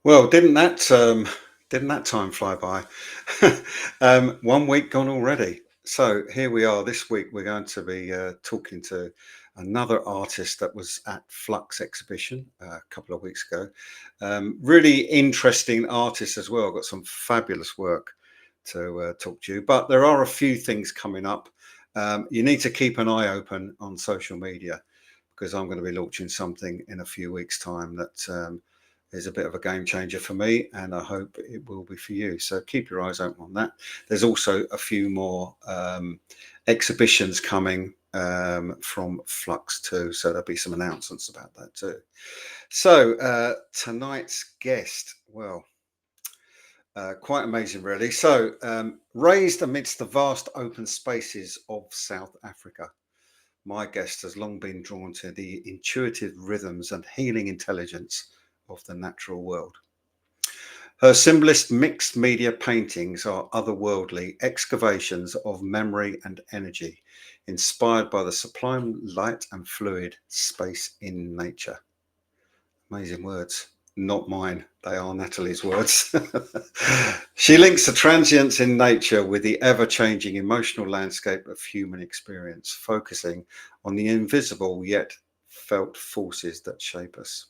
Well, didn't that time fly by? 1 week gone already. So here we are. This week we're going to be talking to another artist that was at Flux exhibition a couple of weeks ago. Really interesting artist as well. Got some fabulous work to talk to you. But there are a few things coming up. You need to keep an eye open on social media because I'm going to be launching something in a few weeks' time that is a bit of a game changer for me, and I hope it will be for you. So keep your eyes open on that. There's also a few more exhibitions coming from Flux too, so there'll be some announcements about that too. So tonight's guest, well, quite amazing, really. So, raised amidst the vast open spaces of South Africa, my guest has long been drawn to the intuitive rhythms and healing intelligence of the natural world. Her symbolist mixed media paintings are otherworldly excavations of memory and energy, inspired by the sublime light and fluid space in nature. Amazing words. Not mine. They are Natalie's words. She links the transience in nature with the ever changing emotional landscape of human experience, focusing on the invisible yet felt forces that shape us.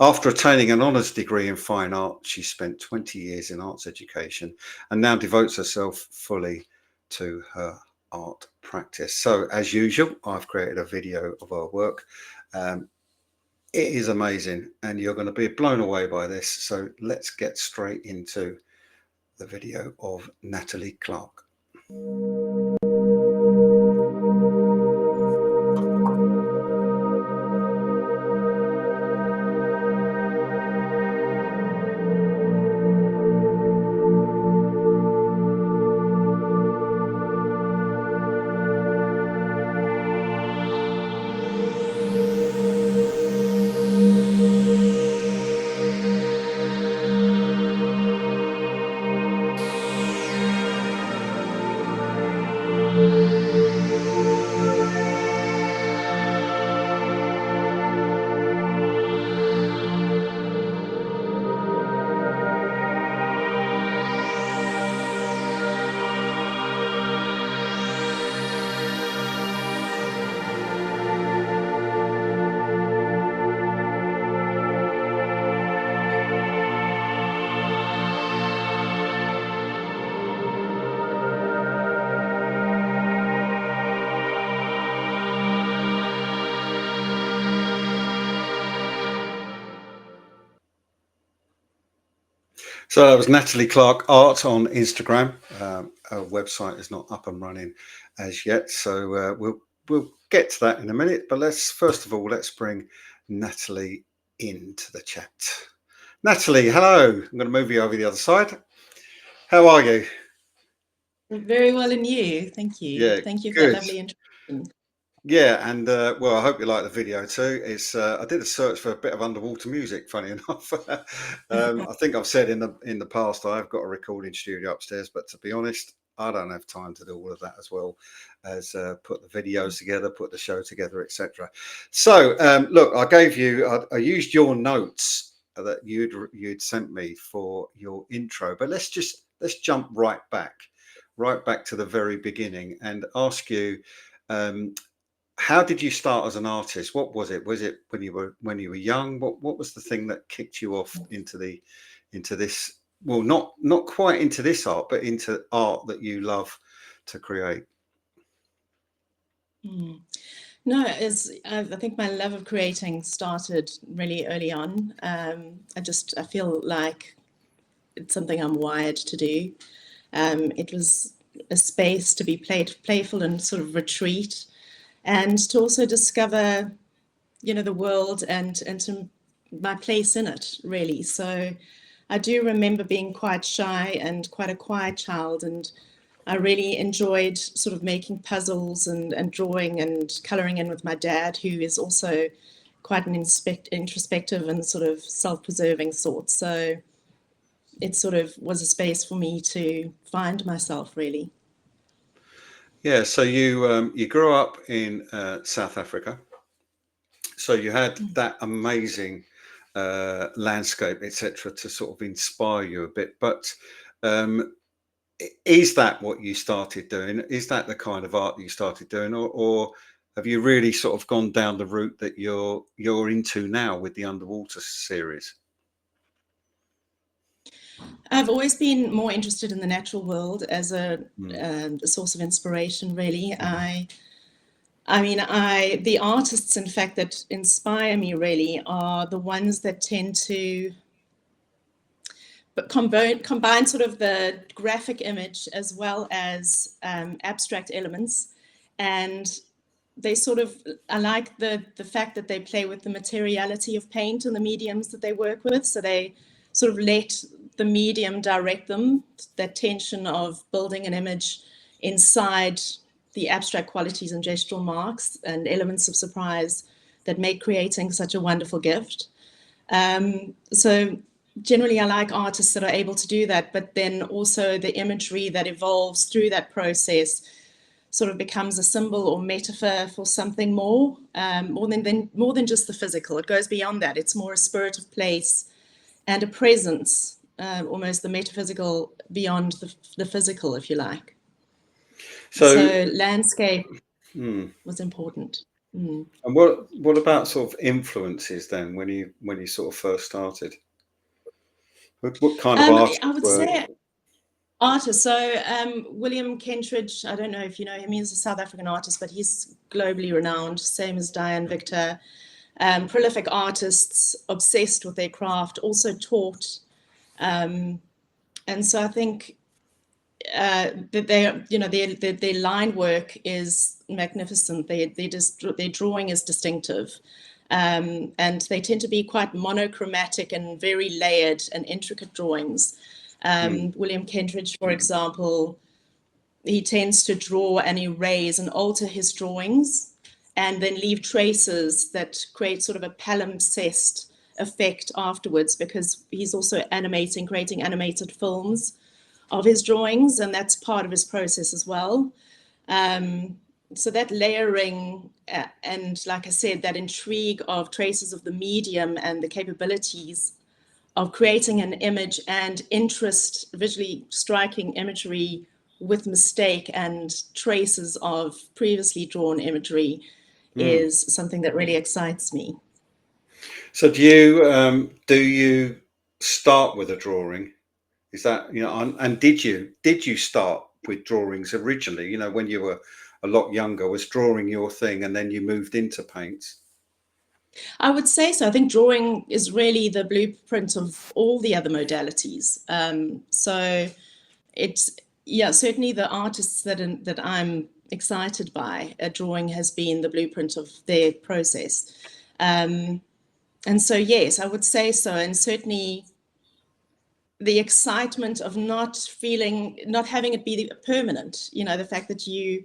After attaining an honours degree in fine art, she spent 20 years in arts education and now devotes herself fully to her art practice. So, as usual, I've created a video of her work. It is amazing, and you're going to be blown away by this. So let's get straight into the video of Natalie Clarke. So that was Natalie Clarke Art on Instagram. Our website is not up and running as yet, so we'll get to that in a minute. But let's bring Natalie into the chat. Natalie, hello. I'm going to move you over the other side. How are you? Very well, and you? Thank you. Yeah, Thank you for that good. lovely introduction. Yeah, and well, I hope you like the video too. It's I did a search for a bit of underwater music. Funny enough, I think I've said in the past I've got a recording studio upstairs, but to be honest, I don't have time to do all of that as well as put the videos together, put the show together, etc. So, look, I used your notes that you'd sent me for your intro, but let's jump right back to the very beginning, and ask you. Um, how did you start as an artist? What was it? Was it when you were young? What was the thing that kicked you off into this? Well, not quite into this art, but into art that you love to create. Mm. No, I think my love of creating started really early on. I feel like it's something I'm wired to do. It was a space to be playful and sort of retreat, and to also discover, the world and to my place in it, really. So I do remember being quite shy and quite a quiet child, and I really enjoyed sort of making puzzles and drawing and colouring in with my dad, who is also quite an introspective and sort of self-preserving sort. So it sort of was a space for me to find myself, really. Yeah. So you grew up in South Africa. So you had that amazing landscape, etc., to sort of inspire you a bit. But is that what you started doing? Is that the kind of art that you started doing, or have you really sort of gone down the route that you're into now with the underwater series? I've always been more interested in the natural world as Mm. a source of inspiration, really. The artists, in fact, that inspire me really are the ones that tend to combine sort of the graphic image as well as abstract elements. And they sort of, I like the fact that they play with the materiality of paint and the mediums that they work with. So they sort of let the medium direct them, that tension of building an image inside the abstract qualities and gestural marks and elements of surprise that make creating such a wonderful gift. So generally, I like artists that are able to do that, but then also the imagery that evolves through that process sort of becomes a symbol or metaphor for something more, more than just the physical. It goes beyond that. It's more a spirit of place and a presence, almost the metaphysical beyond the physical, if you like. So landscape was important. And what about sort of influences then when you sort of first started? What kind of I artists would were? say artists. So William Kentridge, I don't know if you know him, he's a South African artist, but he's globally renowned, same as Diane Victor. Prolific artists, obsessed with their craft, also taught. And so I think that their line work is magnificent. Their drawing is distinctive. And they tend to be quite monochromatic and very layered and intricate drawings. William Kentridge, for example, he tends to draw and erase and alter his drawings and then leave traces that create sort of a palimpsest effect afterwards, because he's also creating animated films of his drawings, and that's part of his process as well. So that layering and, like I said, that intrigue of traces of the medium and the capabilities of creating an image and visually striking imagery with mistake and traces of previously drawn imagery is something that really excites me. So do you start with a drawing? Is that, and did you start with drawings originally? When you were a lot younger, was drawing your thing, and then you moved into paints? I would say so. I think drawing is really the blueprint of all the other modalities. So it's, yeah, certainly the artists that I'm excited by, drawing has been the blueprint of their process. And so, yes, I would say so. And certainly the excitement of not having it be permanent, the fact that you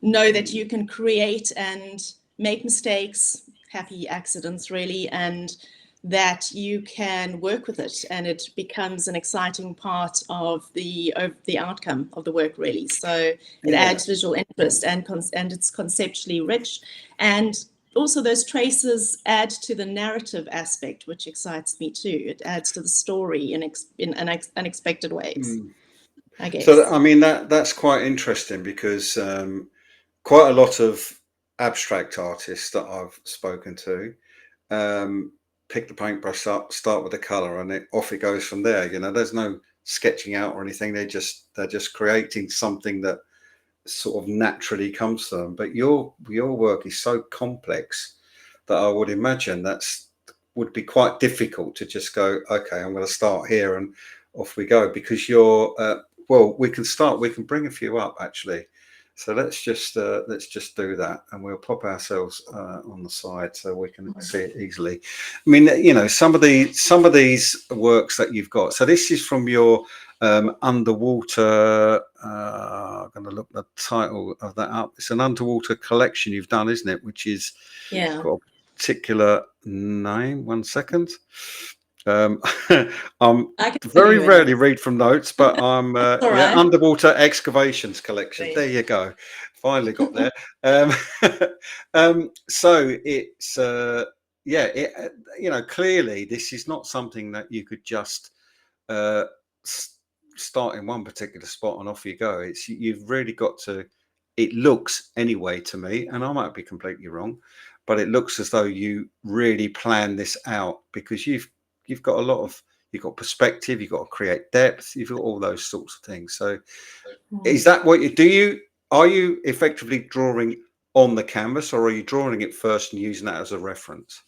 know that you can create and make mistakes, happy accidents really, and that you can work with it and it becomes an exciting part of the outcome of the work really. So it adds visual interest and it's conceptually rich, and also those traces add to the narrative aspect, which excites me too. It adds to the story in unexpected ways, I guess. So I mean that's quite interesting, because quite a lot of abstract artists that I've spoken to pick the paintbrush up, start with the color, and off it goes from there. There's no sketching out or anything. They're just creating something that sort of naturally comes to them. But your work is so complex that I would imagine would be quite difficult to just go, okay, I'm going to start here and off we go, because you're well, we can bring a few up actually. So let's just do that, and we'll pop ourselves on the side so we can see it easily. I mean, some of these works that you've got. So this is from your underwater. I'm going to look the title of that up. It's an underwater collection you've done, isn't it? Which is got a particular name. 1 second. I'm very rarely read from notes, but I'm right. Underwater Excavations collection. There you go. Finally got there. So it's yeah, clearly this is not something that you could just uh, start in one particular spot and off you go. You've really got to. It looks anyway to me, and I might be completely wrong, but it looks as though you really plan this out, because you've got a lot of, you've got perspective, you've got to create depth, you've got all those sorts of things. So is that what you do? Are you effectively drawing on the canvas, or are you drawing it first and using that as a reference?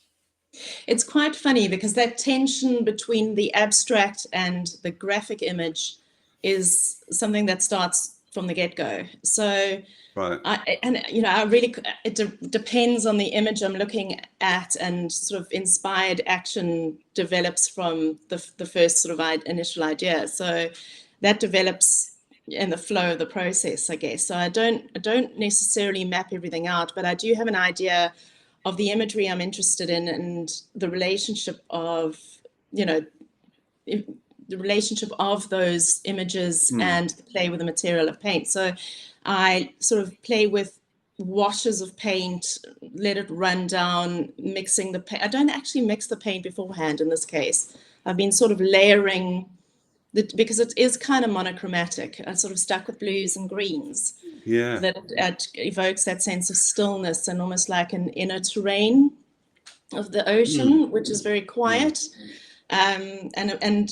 It's quite funny because that tension between the abstract and the graphic image is something that starts from the get-go. So Right. I really, depends on the image I'm looking at, and sort of inspired action develops from the first sort of initial idea. So that develops in the flow of the process, I guess. So I don't necessarily map everything out, but I do have an idea of the imagery I'm interested in, and the relationship of, the relationship of those images and the play with the material of paint. So I sort of play with washes of paint, let it run down, mixing the paint. I don't actually mix the paint beforehand in this case. I've been sort of layering because it is kind of monochromatic. I'm sort of stuck with blues and greens. Yeah. That it evokes that sense of stillness and almost like an inner terrain of the ocean, which is very quiet, and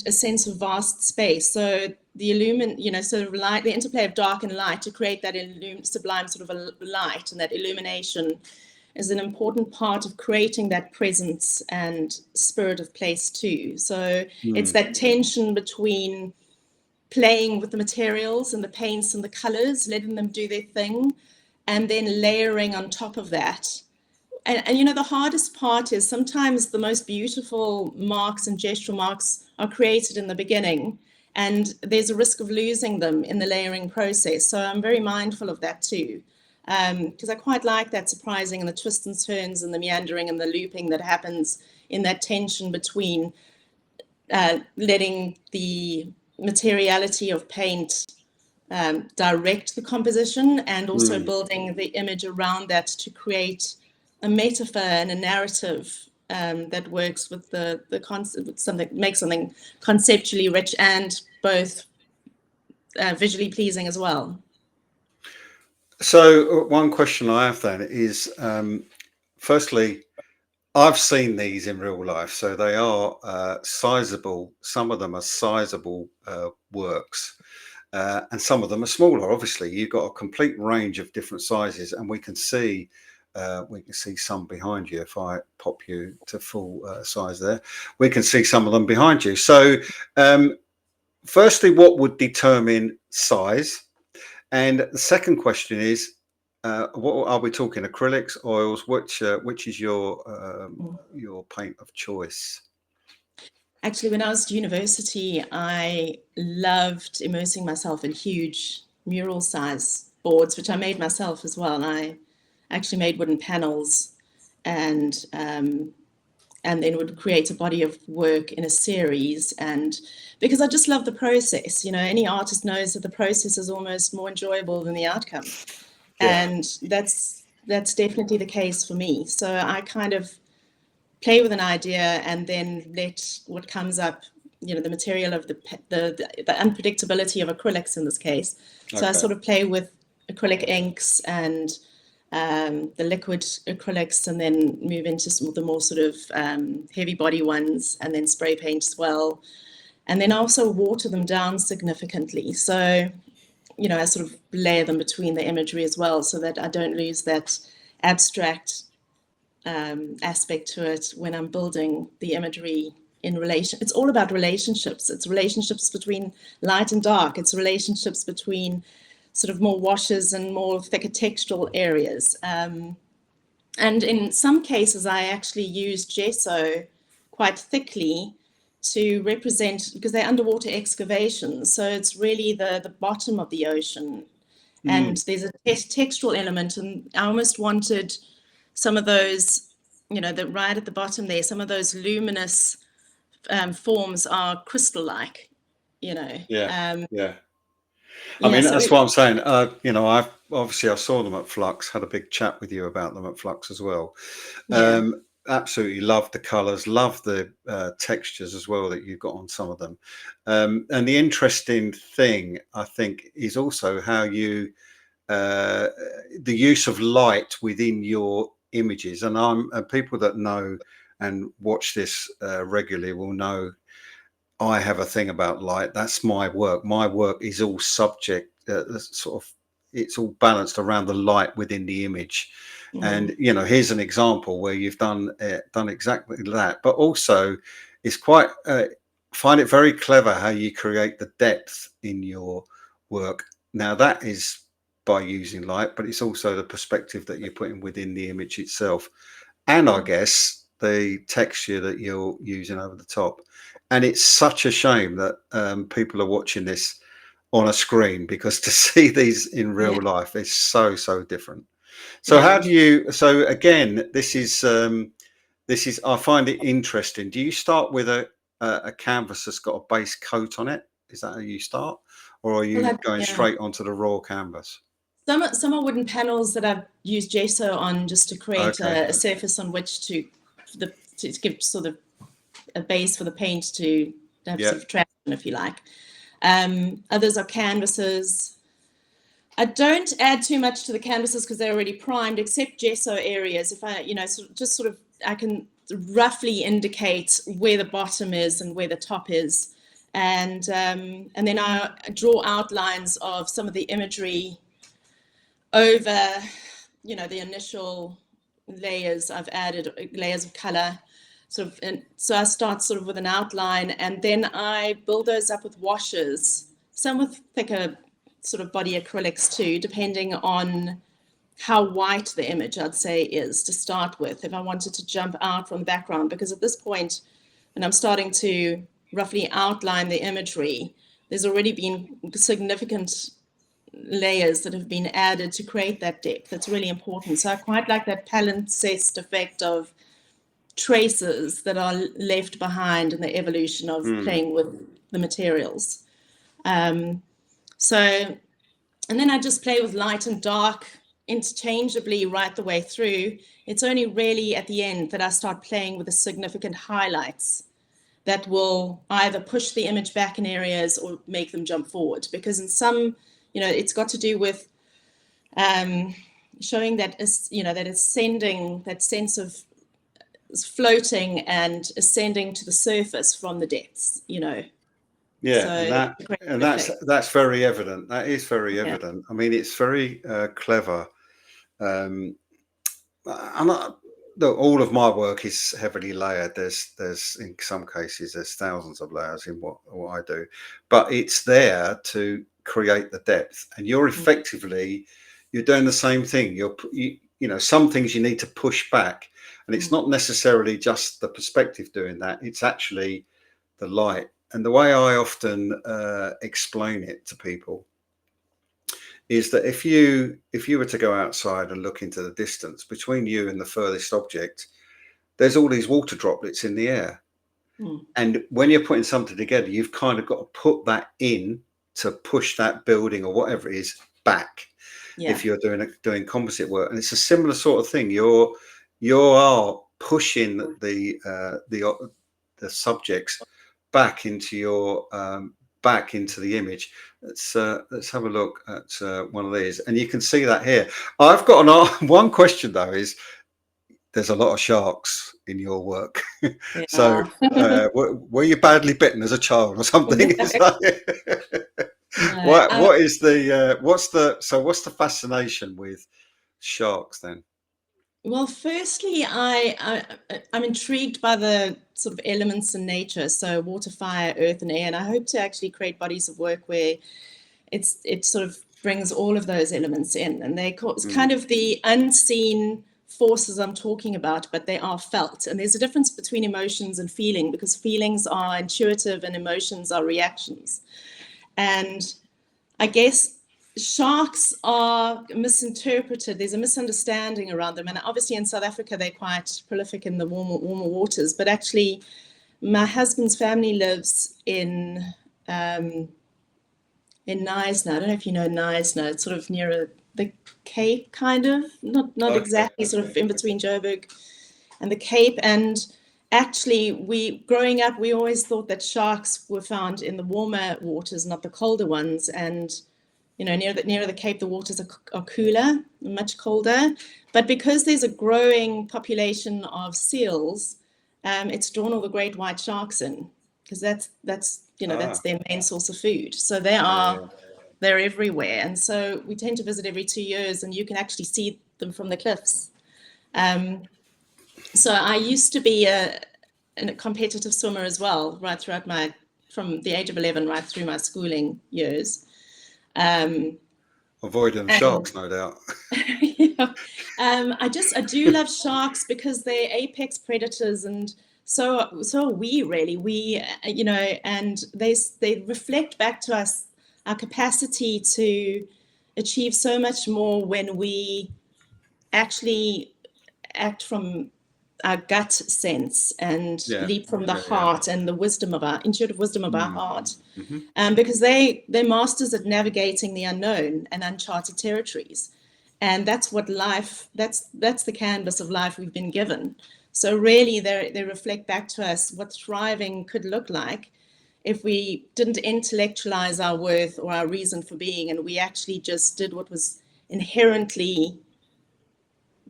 a sense of vast space. So the sort of light, the interplay of dark and light to create that sublime sort of a light, and that illumination is an important part of creating that presence and spirit of place too. So it's that tension between playing with the materials and the paints and the colors, letting them do their thing, and then layering on top of that. And the hardest part is sometimes the most beautiful marks and gestural marks are created in the beginning, and there's a risk of losing them in the layering process. So I'm very mindful of that too, because I quite like that surprising and the twists and turns and the meandering and the looping that happens in that tension between letting the materiality of paint direct the composition, and also building the image around that to create a metaphor and a narrative that works with the concept, something makes something conceptually rich and both visually pleasing as well. So one question I have then is, firstly, I've seen these in real life, so they are sizable. Some of them are sizable works, and some of them are smaller. Obviously, you've got a complete range of different sizes, and we can see some behind you. If I pop you to full size there, we can see some of them behind you. So, firstly, what would determine size? And the second question is, what are we talking? Acrylics, oils? Which is your paint of choice? Actually, when I was at university, I loved immersing myself in huge mural size boards, which I made myself as well. I actually made wooden panels, and then would create a body of work in a series. And because I just love the process, any artist knows that the process is almost more enjoyable than the outcome. Yeah. And that's definitely the case for me. So I kind of play with an idea and then let what comes up, the material of the unpredictability of acrylics in this case. So I Okay. sort of play with acrylic inks and the liquid acrylics, and then move into some of the more sort of heavy body ones, and then spray paint as well. And then also water them down significantly. So, I sort of layer them between the imagery as well, so that I don't lose that abstract aspect to it when I'm building the imagery in relation. It's all about relationships. It's relationships between light and dark. It's relationships between sort of more washes and more thicker textural areas. And in some cases, I actually use gesso quite thickly to represent, because they're underwater excavations. So it's really the bottom of the ocean. And there's a textural element. And I almost wanted some of those, right at the bottom there, some of those luminous forms are crystal-like, Yeah. Yeah. I Yeah, mean, so that's what I'm saying. I saw them at Flux. Had a big chat with you about them at Flux as well. yeah. absolutely love the colours, love the textures as well that you've got on some of them. And the interesting thing, I think, is also how you the use of light within your images. And people that know and watch this regularly will know I have a thing about light. That's my work. My work is all subject, sort of, it's all balanced around the light within the image. And here's an example where you've done exactly that. But also, it's quite find it very clever how you create the depth in your work. Now that is by using light, but it's also the perspective that you're putting within the image itself, and I guess the texture that you're using over the top. And it's such a shame that people are watching this on a screen, because to see these in real life is so different. So how do you? So again, this is I find it interesting. Do you start with a canvas that's got a base coat on it? Is that how you start, or are you going straight onto the raw canvas? Some are wooden panels that I've used gesso on just to create a surface on which to give sort of a base for the paint to have sort of traction, if you like. Others are canvases. I don't add too much to the canvases because they're already primed, except gesso areas. If I, I can roughly indicate where the bottom is and where the top is, and then I draw outlines of some of the imagery over, the initial layers. I've added layers of color, and so I start sort of with an outline, and then I build those up with washes, some with thicker sort of body acrylics too, depending on how white the image, I'd say, is to start with, if I wanted to jump out from the background. Because at this point, when I'm starting to roughly outline the imagery, there's already been significant layers that have been added to create that depth. That's really important. So I quite like that palimpsest effect of traces that are left behind in the evolution of playing with the materials. And then I just play with light and dark interchangeably right the way through. It's only really at the end that I start playing with the significant highlights that will either push the image back in areas or make them jump forward. Because in some, it's got to do with showing that that ascending, that sense of floating and ascending to the surface from the depths. Yeah, so that's very evident. That is very evident. I mean, it's very clever. Look, all of my work is heavily layered. There's in some cases there's thousands of layers in what I do, but it's there to create the depth. And you're effectively you're doing the same thing. Some things you need to push back, and it's not necessarily just the perspective doing that. It's actually the light. And the way I often explain it to people is that if you were to go outside and look into the distance between you and the furthest object, there's all these water droplets in the air. And when you're putting something together, you've kind of got to put that in to push that building or whatever it is back. If you're doing composite work, and it's a similar sort of thing. You are pushing the subjects back into your back into the image. Let's have a look at one of these, and you can see that here. I've got one question though. Is there's a lot of sharks in your work? So were you badly bitten as a child or something? What's the fascination with sharks then? Well, firstly, I'm intrigued by the sort of elements in nature, so water, fire, earth, and air, and I hope to actually create bodies of work where it sort of brings all of those elements in, and it's kind of the unseen forces I'm talking about, but they are felt. And there's a difference between emotions and feeling, because feelings are intuitive and emotions are reactions. And I guess sharks are misinterpreted. There's a misunderstanding around them. And obviously in South Africa, they're quite prolific in the warmer waters. But actually, my husband's family lives in Knysna. I don't know if you know Knysna. It's sort of near the Cape, kind of. Not exactly, sort of in between Joburg and the Cape. And actually, growing up, we always thought that sharks were found in the warmer waters, not the colder ones. And near the Cape, the waters are cooler, much colder. But because there's a growing population of seals, it's drawn all the great white sharks in, because that's their main source of food. So they're everywhere. And so we tend to visit every 2 years, and you can actually see them from the cliffs. So I used to be a competitive swimmer as well, right throughout from the age of 11 right through my schooling years. Avoiding sharks, no doubt. Yeah. I do love sharks because they're apex predators, and so are we, really. And they reflect back to us our capacity to achieve so much more when we actually act from our gut sense and leap from the heart and the intuitive wisdom of our heart. Because they're masters at navigating the unknown and uncharted territories. And that's what that's the canvas of life we've been given. So really they reflect back to us what thriving could look like if we didn't intellectualize our worth or our reason for being, and we actually just did what was inherently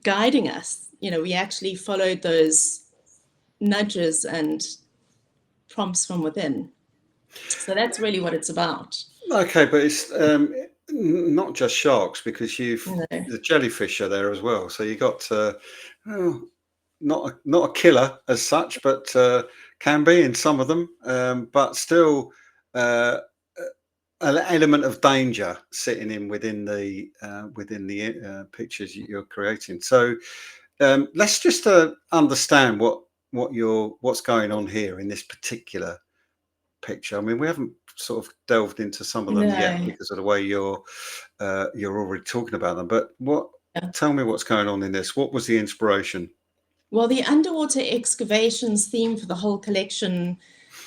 guiding us. We actually followed those nudges and prompts from within. So that's really what it's about. Okay, but it's not just sharks, because the jellyfish are there as well. So you got not a killer as such, but can be in some of them, but still an element of danger sitting in within the pictures you're creating. So let's just understand what's going on here in this particular picture. I mean, we haven't sort of delved into some of them yet because of the way you're already talking about them. But tell me what's going on in this. What was the inspiration? Well, the underwater excavations theme for the whole collection,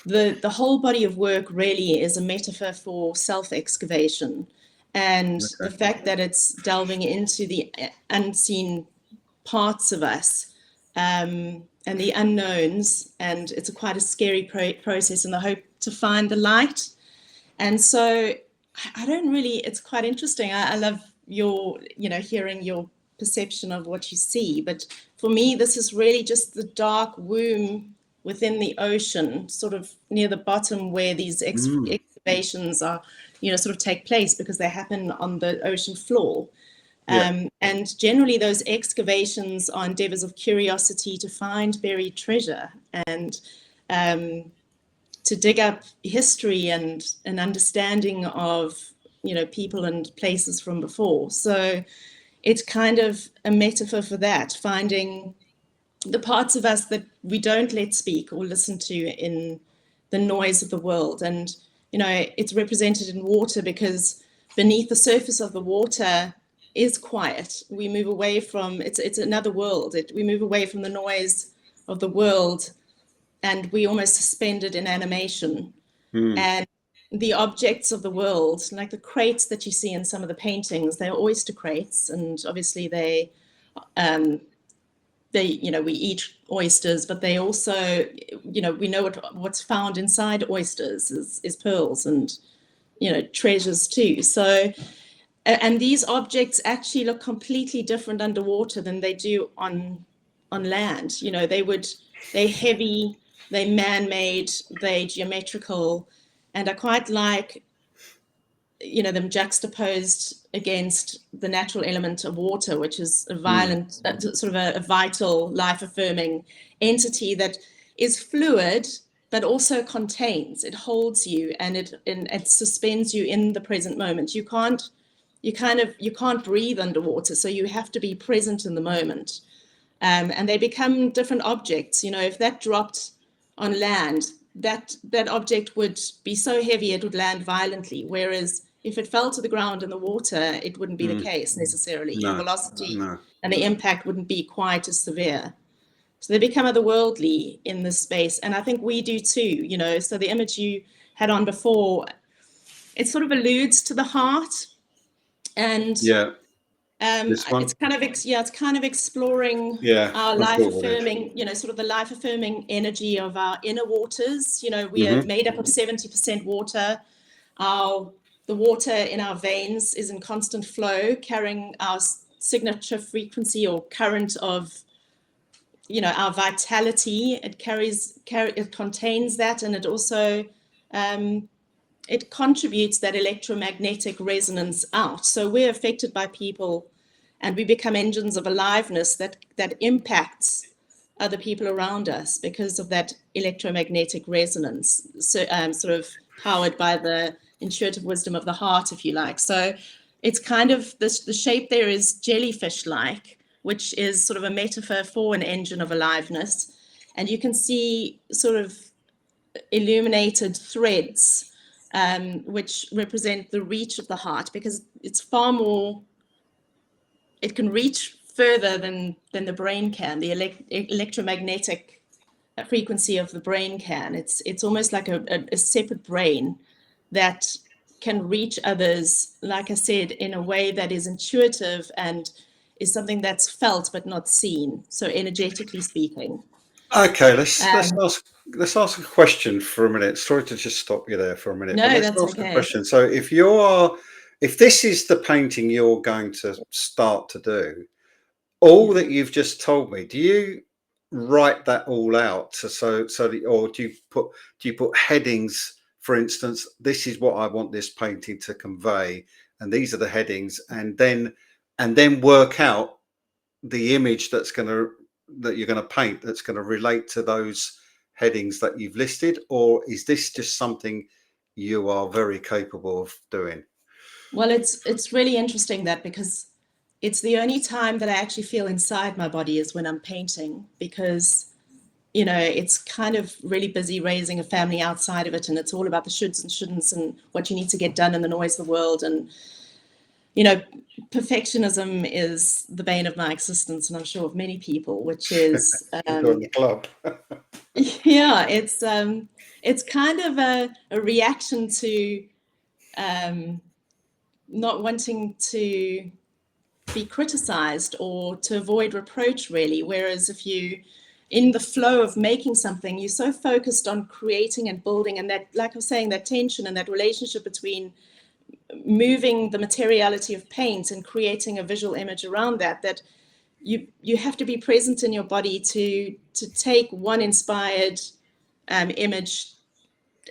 the whole body of work really is a metaphor for self-excavation, and the fact that it's delving into the unseen parts of us, and the unknowns, and it's quite a scary process in the hope to find the light. And so it's quite interesting. I love hearing your perception of what you see, but for me this is really just the dark womb within the ocean, sort of near the bottom, where these excavations are sort of take place, because they happen on the ocean floor. And generally those excavations are endeavors of curiosity to find buried treasure, and to dig up history and an understanding of people and places from before. So it's kind of a metaphor for that, finding the parts of us that we don't let speak or listen to in the noise of the world. And it's represented in water, because beneath the surface of the water is quiet. We move away from it's another world. We move away from the noise of the world, and we almost suspended in animation. And the objects of the world, like the crates that you see in some of the paintings, they're oyster crates, and obviously we eat oysters, but they also, we know what's found inside oysters is pearls and treasures too. So, and these objects actually look completely different underwater than they do on land. They're heavy, they're man-made, they're geometrical, and I quite like them juxtaposed against the natural element of water, which is a violent, sort of a vital, life-affirming entity that is fluid, but also contains. It holds you, and it suspends you in the present moment. You can't breathe underwater, so you have to be present in the moment. And they become different objects. If that dropped on land, that object would be so heavy it would land violently, whereas if it fell to the ground in the water, it wouldn't be the case necessarily. The velocity and the impact wouldn't be quite as severe. So they become otherworldly in this space, and I think we do too. So the image you had on before, it sort of alludes to the heart, and This one? It's kind of it's kind of exploring Yeah, our I life thought it is. affirming, sort of the life affirming energy of our inner waters. We are Mm-hmm. made up of 70% water. The water in our veins is in constant flow, carrying our signature frequency or current of our vitality. It contains that, and it also it contributes that electromagnetic resonance out. So we're affected by people, and we become engines of aliveness that impacts other people around us because of that electromagnetic resonance. So sort of powered by the intuitive wisdom of the heart, if you like. So it's kind of the shape there is jellyfish-like, which is sort of a metaphor for an engine of aliveness. And you can see sort of illuminated threads, which represent the reach of the heart, because it's far more, it can reach further than the brain can, the electromagnetic frequency of the brain can. It's almost like a separate brain that can reach others, like I said, in a way that is intuitive and is something that's felt but not seen, so energetically speaking. Okay, let's Um, ask a question for a minute. Sorry to just stop you there for a minute, but no, let's that's ask a okay. question. So if this is the painting you're going to start to do, all that you've just told me, do you write that all out or do you put headings, for instance, this is what I want this painting to convey, and these are the headings, and then work out the image that you're going to paint that's going to relate to those headings that you've listed, or is this just something you are very capable of doing? Well, it's really interesting that, because it's the only time that I actually feel inside my body is when I'm painting, because it's kind of really busy raising a family outside of it, and it's all about the shoulds and shouldn'ts and what you need to get done in the noise of the world. And you know, perfectionism is the bane of my existence, and I'm sure of many people, which is You're in the club. yeah, it's kind of a reaction to not wanting to be criticized or to avoid reproach, really. Whereas if you, in the flow of making something, you're so focused on creating and building, and that, like I was saying, that tension and that relationship between moving the materiality of paint and creating a visual image around that you have to be present in your body to take one inspired image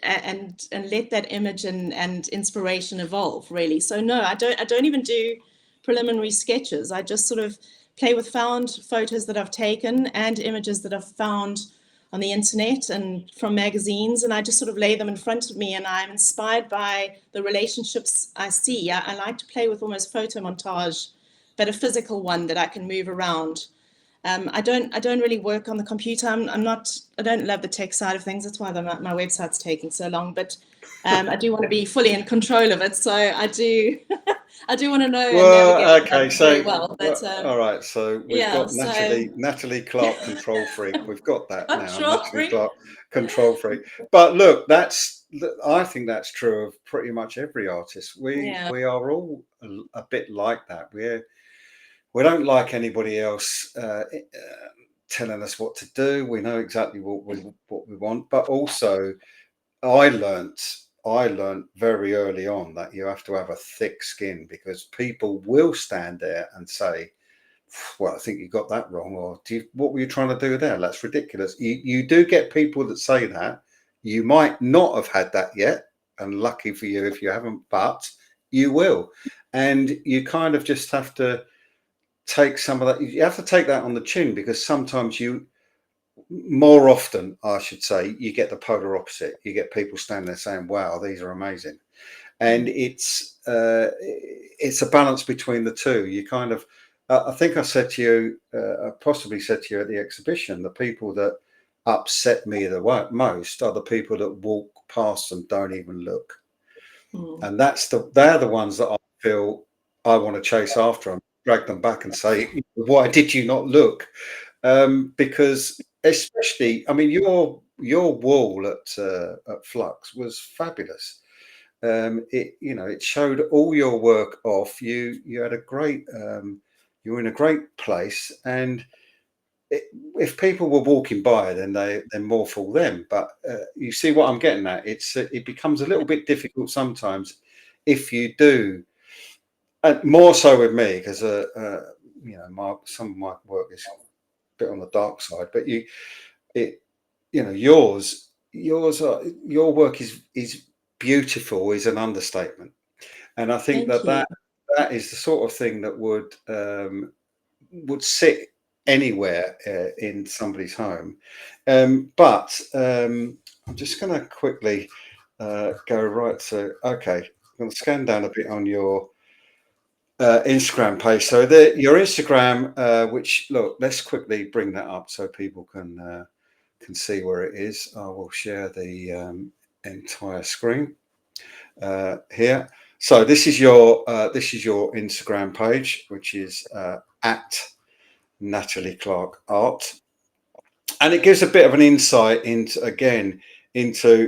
and let that image and inspiration evolve, really. So no, I don't even do preliminary sketches. I just sort of play with found photos that I've taken and images that I've found on the internet and from magazines, and I just sort of lay them in front of me, and I'm inspired by the relationships I see. I like to play with almost photo montage, but a physical one that I can move around. I don't really work on the computer. I don't love the tech side of things. That's why my website's taking so long. But I do want to be fully in control of it. So I do I do want to know and navigate Well, okay, that very so well. But all right, so we've yeah, got so Natalie Clarke, control freak. We've got that now, Natalie control. Clarke, control freak. But look, I think that's true of pretty much every artist. Yeah. We are all a bit like that. We don't like anybody else telling us what to do. We know exactly what we want. But also, I learnt I learnt very early on that you have to have a thick skin, because people will stand there and say, "Well, I think you got that wrong," or "What were you trying to do there? That's ridiculous." You do get people that say that. You might not have had that yet, and lucky for you if you haven't, but you will. And you kind of just have to take some of that. You have to take that on the chin, because sometimes more often, I should say, you get the polar opposite. You get people standing there saying, "Wow, these are amazing," and it's a balance between the two. You kind of, I think I said to you, I possibly said to you at the exhibition, the people that upset me the most are the people that walk past and don't even look, Mm. and they're the ones that I feel I want to chase after them, drag them back, and say, "Why did you not look?" Because especially, I mean, your wall at Flux was fabulous, it showed all your work off. You had a great, you were in a great place, and if people were walking by, then more for them. But you see what I'm getting at? It becomes a little bit difficult sometimes if you do, and more so with me because some of my work is a bit on the dark side. But it your work is beautiful is an understatement, and I think Thank you. that is the sort of thing that would sit anywhere in somebody's home. But I'm just going to quickly go right to, okay, I'm going to scan down a bit on your Instagram page. So your Instagram, which, look, let's quickly bring that up so people can see where it is. I will share the entire screen here. So this is your Instagram page, which is at Natalie Clarke Art, and it gives a bit of an insight into.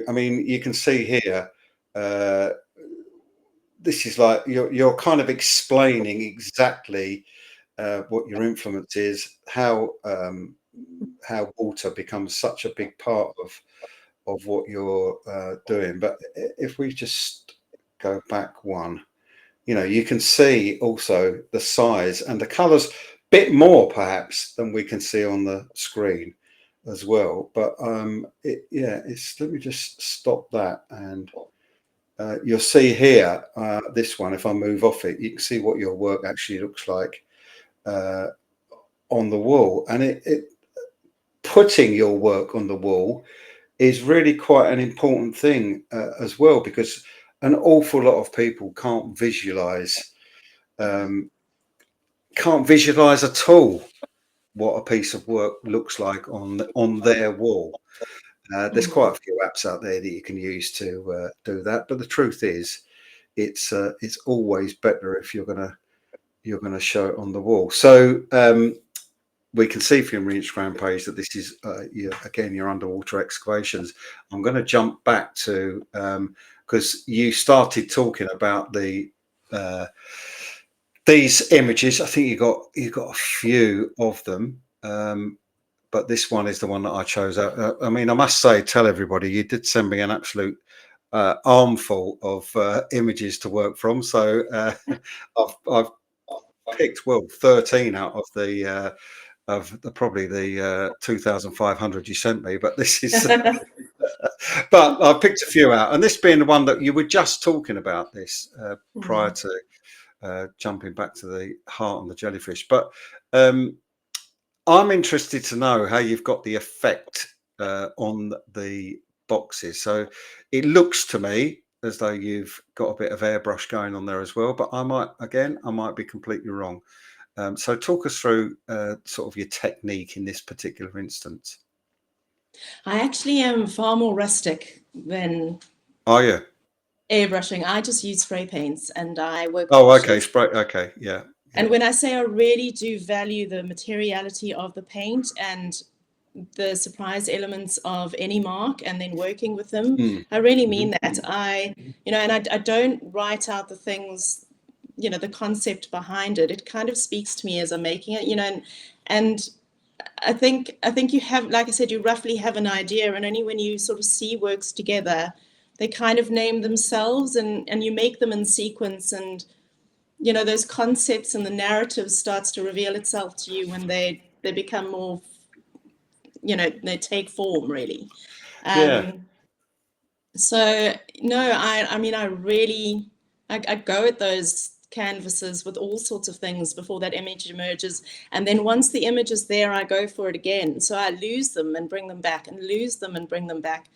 I mean, you can see here. This is like you're kind of explaining exactly what your influence is, how water becomes such a big part of what you're doing. But if we just go back one, you can see also the size and the colors bit more perhaps than we can see on the screen as well. But let me just stop that, and you'll see here this one. If I move off it, you can see what your work actually looks like on the wall, and it putting your work on the wall is really quite an important thing as well, because an awful lot of people can't visualize at all what a piece of work looks like on their wall. There's Mm. quite a few apps out there that you can use to do that, but the truth is, it's always better if you're gonna show it on the wall. So we can see from your Instagram page that this is your underwater excavations. I'm going to jump back to because you started talking about these images. I think you got a few of them, but this one is the one that I chose out. I mean, I must say, tell everybody you did send me an absolute armful of images to work from. So I've picked 13 out of probably the 2,500 you sent me, but this is but I picked a few out, and this being the one that you were just talking about this prior to jumping back to the heart and the jellyfish. But I'm interested to know how you've got the effect on the boxes. So it looks to me as though you've got a bit of airbrush going on there as well, but I might be completely wrong. So talk us through sort of your technique in this particular instance. I actually am far more rustic than Are you? airbrushing. I just use spray paints and I work with Oh, okay. washes. Spray. Okay. Yeah. And when I say I really do value the materiality of the paint and the surprise elements of any mark and then working with them, I really mean that. I don't write out the things, the concept behind it. It kind of speaks to me as I'm making it, and I think you have, like I said, you roughly have an idea, and only when you sort of see works together, they kind of name themselves, and you make them in sequence, and those concepts and the narrative starts to reveal itself to you when they become more, they take form really. Yeah. So no, I mean, I go at those canvases with all sorts of things before that image emerges, and then once the image is there, I go for it again. So I lose them and bring them back, and lose them and bring them back,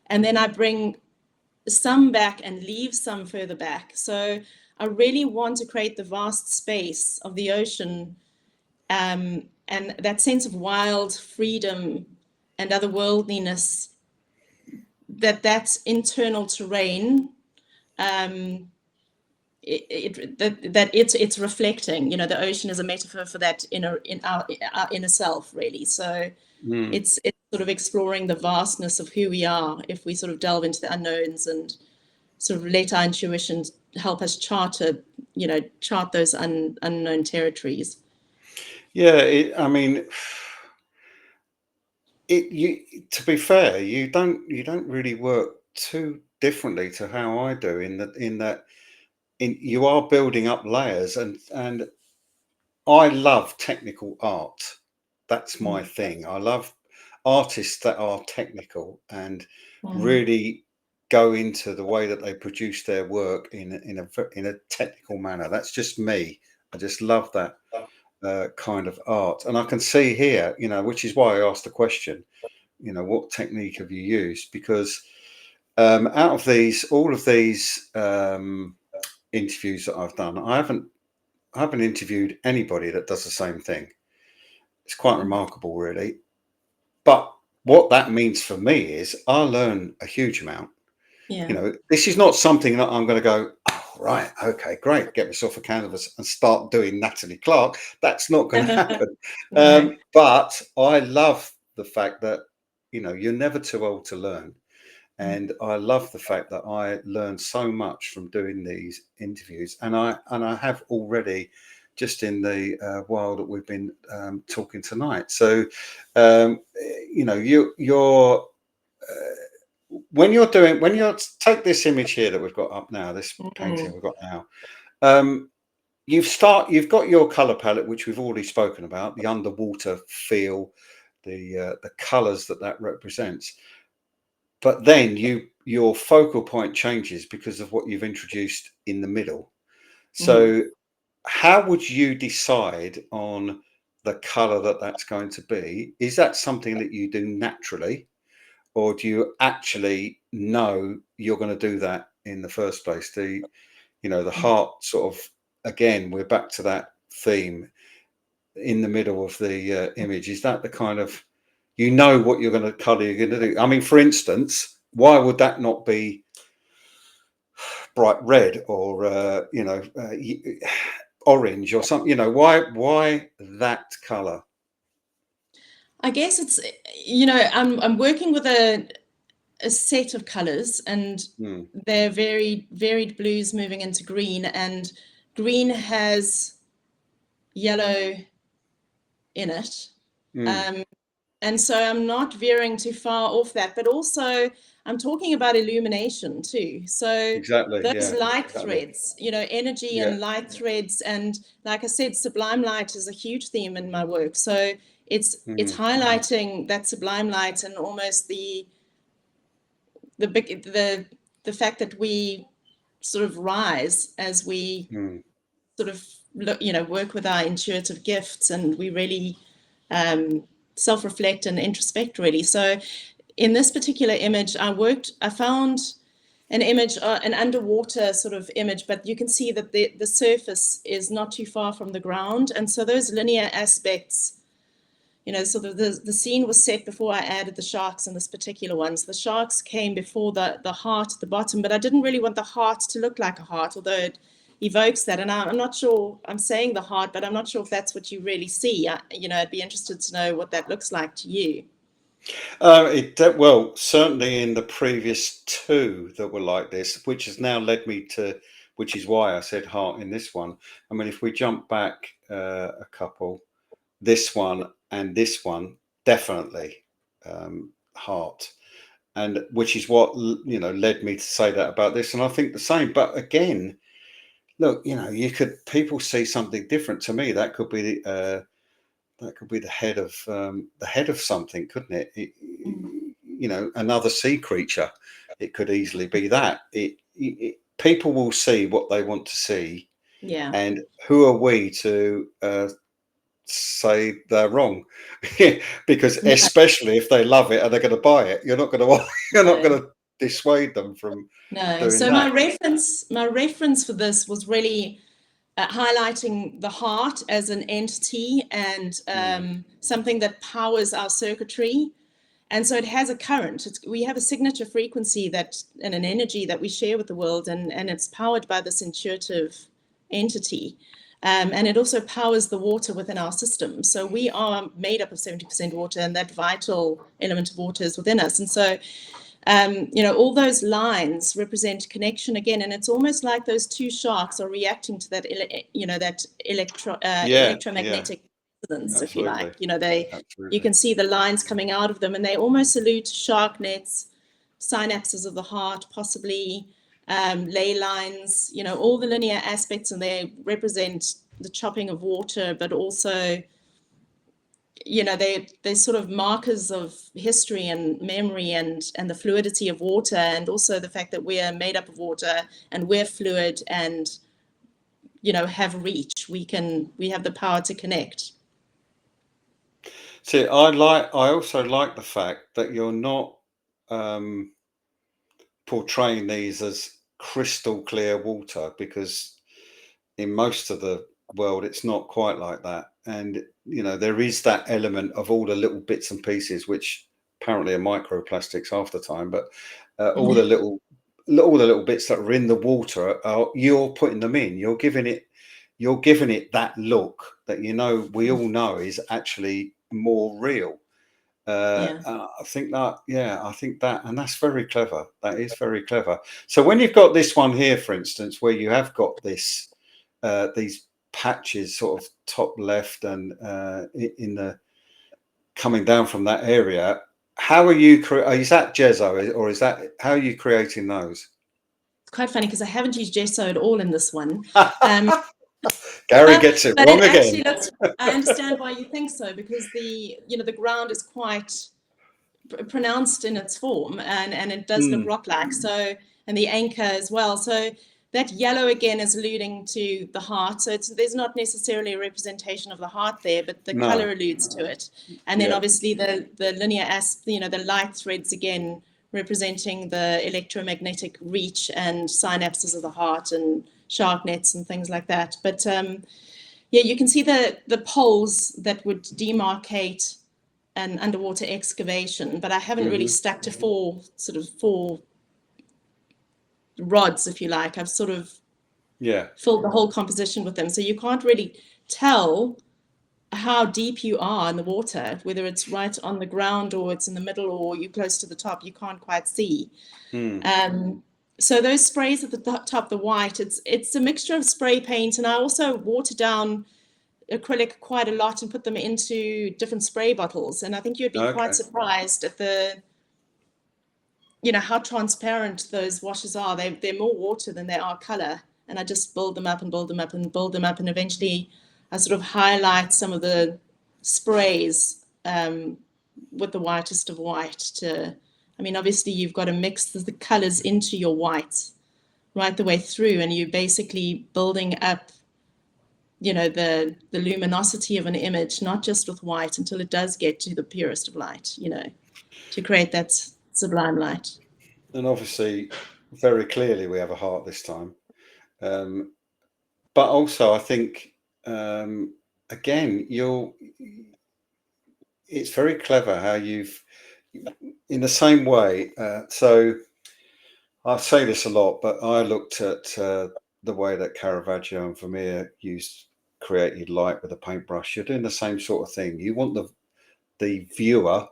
and then I bring some back and leave some further back. So I really want to create the vast space of the ocean, and that sense of wild freedom and otherworldliness, that's internal terrain, it's reflecting. The ocean is a metaphor for that our inner self, really. So it's sort of exploring the vastness of who we are if we sort of delve into the unknowns and sort of let our intuition help us chart those unknown territories. Yeah, I mean, to be fair, you don't really work too differently to how I do in that you are building up layers, and I love technical art. That's my Mm. thing. I love artists that are technical and Mm. really go into the way that they produce their work in a technical manner. That's just me. I just love that kind of art, and I can see here, which is why I asked the question. What technique have you used? Because out of all of these interviews that I've done, I haven't interviewed anybody that does the same thing. It's quite remarkable, really. But what that means for me is I learn a huge amount. Yeah. This is not something that I'm going to go, oh, right, okay, great, get myself a canvas and start doing Natalie Clarke. That's not going to happen. No. But I love the fact that, you're never too old to learn. Mm. And I love the fact that I learned so much from doing these interviews, and I have already, just in the while that we've been talking tonight. So, you're when you're take this image here that we've got up now, this painting Mm. we've got now. Um, you've got your color palette, which we've already spoken about, the underwater feel, the colors that represents. But then your focal point changes because of what you've introduced in the middle. Mm. So how would you decide on the color that's going to be? Is that something that you do naturally, or do you actually know you're going to do that in the first place? The heart sort of, again, we're back to that theme in the middle of the image. Is that the kind of, what you're going to color you're going to do? I mean, for instance, why would that not be bright red or orange or something? Why that color? I guess it's, I'm working with a set of colors, and Mm, they're very varied blues moving into green, and green has yellow in it. mm, Um, and so I'm not veering too far off that, but also I'm talking about illumination too. So exactly. those Yeah. light Exactly. threads, energy Yeah. and light threads, and like I said, sublime light is a huge theme in my work. So it's Mm, highlighting that sublime light, and almost the big the fact that we sort of rise as we mm, sort of work with our intuitive gifts, and we really self-reflect and introspect, really. So in this particular image, I found an image, an underwater sort of image, but you can see that the surface is not too far from the ground. And so those linear aspects, sort of the scene was set before I added the sharks in this particular one. So the sharks came before the heart at the bottom, but I didn't really want the heart to look like a heart, although it evokes that. And I'm not sure, I'm saying the heart, but I'm not sure if that's what you really see. I'd be interested to know what that looks like to you. Well, certainly in the previous two that were like this, which has now led me to, which is why I said heart in this one. I mean, if we jump back a couple, this one and this one, definitely heart, and which is what led me to say that about this. And I think the same. But again, look, people see something different. To me, that could be the head of something, couldn't it? Mm. Another sea creature. It could easily be that. People will see what they want to see, Yeah. and who are we to say they're wrong? Because No, especially if they love it and they're going to buy it, you're not going to you're not no. going to dissuade them from No. doing So that. my reference for this was really highlighting the heart as an entity, and Mm, something that powers our circuitry. And so it has a current. We have a signature frequency and an energy that we share with the world, and it's powered by this intuitive entity. And it also powers the water within our system. So we are made up of 70% water, and that vital element of water is within us. And so All those lines represent connection again, and it's almost like those two sharks are reacting to that, that Yeah, yeah, electromagnetic resonance, if you absolutely, like. You absolutely. can see the lines coming out of them, and they almost allude to shark nets, synapses of the heart, possibly ley lines. All the linear aspects, and they represent the chopping of water, but also they're sort of markers of history and memory and the fluidity of water, and also the fact that we are made up of water and we're fluid and have reach. We have the power to connect. See, I also like the fact that you're not portraying these as crystal clear water, because in most of the world it's not quite like that, and there is that element of all the little bits and pieces, which apparently are microplastics half the time, but all the little bits that are in the water, you're putting them in, you're giving it that look that we all know is actually more real. Yeah. I think that, and that's very clever. That is very clever. So when you've got this one here, for instance, where you have got these patches sort of top left and in the coming down from that area, how are you? Is that gesso, or is that how are you creating those? It's quite funny because I haven't used gesso at all in this one. Gary gets it But wrong it again. actually looks. I understand why you think so, because the ground is quite pronounced in its form, and it does look rock-like. So, and the anchor as well. So that yellow again is alluding to the heart. So there's not necessarily a representation of the heart there, but the No. color alludes to it. And then obviously the linear the light threads again representing the electromagnetic reach and synapses of the heart and shark nets and things like that. But you can see the poles that would demarcate an underwater excavation, but I haven't really stuck to four rods, if you like. I've sort of filled the whole composition with them, so you can't really tell how deep you are in the water, whether it's right on the ground or it's in the middle or you're close to the top. You can't quite see. So those sprays at the top, the white, it's a mixture of spray paint, and I also water down acrylic quite a lot and put them into different spray bottles. And I think you'd be quite surprised at how transparent those washes are. They're more water than they are color. And I just build them up and build them up and build them up. And eventually I sort of highlight some of the sprays with the whitest of white obviously you've got to mix the colors into your whites right the way through. And you're basically building up the luminosity of an image, not just with white, until it does get to the purest of light, to create that sublime light. And obviously, very clearly, we have a heart this time. But also, I think, again, it's very clever how you've, in the same way. So I say this a lot, but I looked at the way that Caravaggio and Vermeer created light with a paintbrush. You're doing the same sort of thing. You want the viewer